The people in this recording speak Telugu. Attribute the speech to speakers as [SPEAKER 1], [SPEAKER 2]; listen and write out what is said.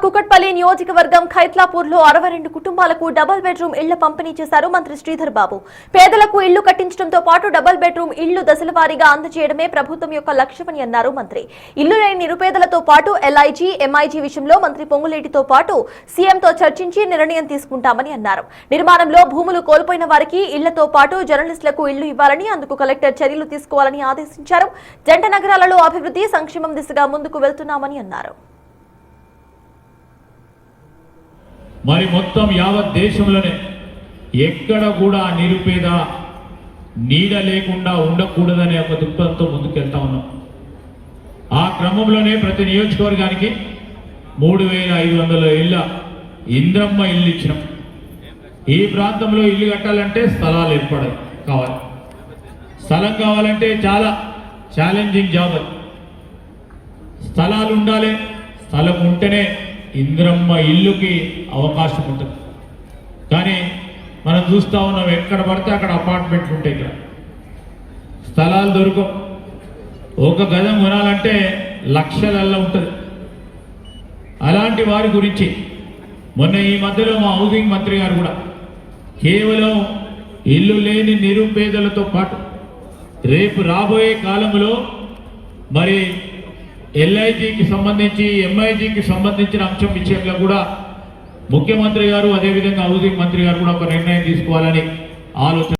[SPEAKER 1] కూకట్పల్లి నియోజకవర్గం ఖైత్లాపూర్లో 62 కుటుంబాలకు డబుల్ బెడ్రూమ్ ఇళ్ల పంపిణీ చేశారు మంత్రి శ్రీధర్ బాబు. పేదలకు ఇళ్లు కట్టించడంతో పాటు డబుల్ బెడ్రూమ్ ఇళ్లు దశలవారీగా అందజేయడమే ప్రభుత్వం యొక్క లక్ష్యమని అన్నారు మంత్రి. ఇల్లు లేని నిరుపేదలతో పాటు ఎల్ఐజీ, ఎంఐజీ విషయంలో మంత్రి పొంగులేటితో పాటు సీఎంతో చర్చించి నిర్ణయం తీసుకుంటామని అన్నారు. నిర్మాణంలో భూములు కోల్పోయిన వారికి ఇళ్లతో పాటు జర్నలిస్టులకు ఇళ్లు ఇవ్వాలని, అందుకు కలెక్టర్ చర్యలు తీసుకోవాలని ఆదేశించారు. జంట నగరాలలో అభివృద్ధి సంక్షేమం దిశగా ముందుకు వెళ్తున్నామని అన్నారు.
[SPEAKER 2] మరి మొత్తం యావత్ దేశంలోనే ఎక్కడ కూడా నిరుపేద నీడ లేకుండా ఉండకూడదనే ఒక దృక్పథంతో ముందుకెళ్తా ఉన్నాం. ఆ క్రమంలోనే ప్రతి నియోజకవర్గానికి 3500 ఇళ్ల ఇంద్రమ్మ ఇల్లు ఇచ్చినాం. ఈ ప్రాంతంలో ఇల్లు కట్టాలంటే స్థలాలు కావాలి. స్థలం కావాలంటే చాలా ఛాలెంజింగ్ జాబ్. స్థలాలు ఉండాలి. స్థలం ఉంటేనే ఇంద్రమ్మ ఇల్లుకి అవకాశం ఉంటుంది. కానీ మనం చూస్తూ ఉన్నాం, ఎక్కడ పడితే అక్కడ అపార్ట్మెంట్లు ఉంటాయి. ఇక్కడ స్థలాలు దొరకవు. ఒక గజం కొనాలంటే లక్షలల్లో ఉంటుంది. అలాంటి వారి గురించి మొన్న ఈ మధ్యలో మా హౌసింగ్ మంత్రి గారు కూడా కేవలం ఇల్లు లేని నిరుపేదలతో పాటు రేపు రాబోయే కాలంలో మరి ఎల్ఐజీకి సంబంధించి, ఎంఐజీకి సంబంధించిన అంశం విషయంలో కూడా ముఖ్యమంత్రి గారు, అదేవిధంగా హౌసింగ్ మంత్రి గారు కూడా ఒక నిర్ణయం తీసుకోవాలని ఆలోచన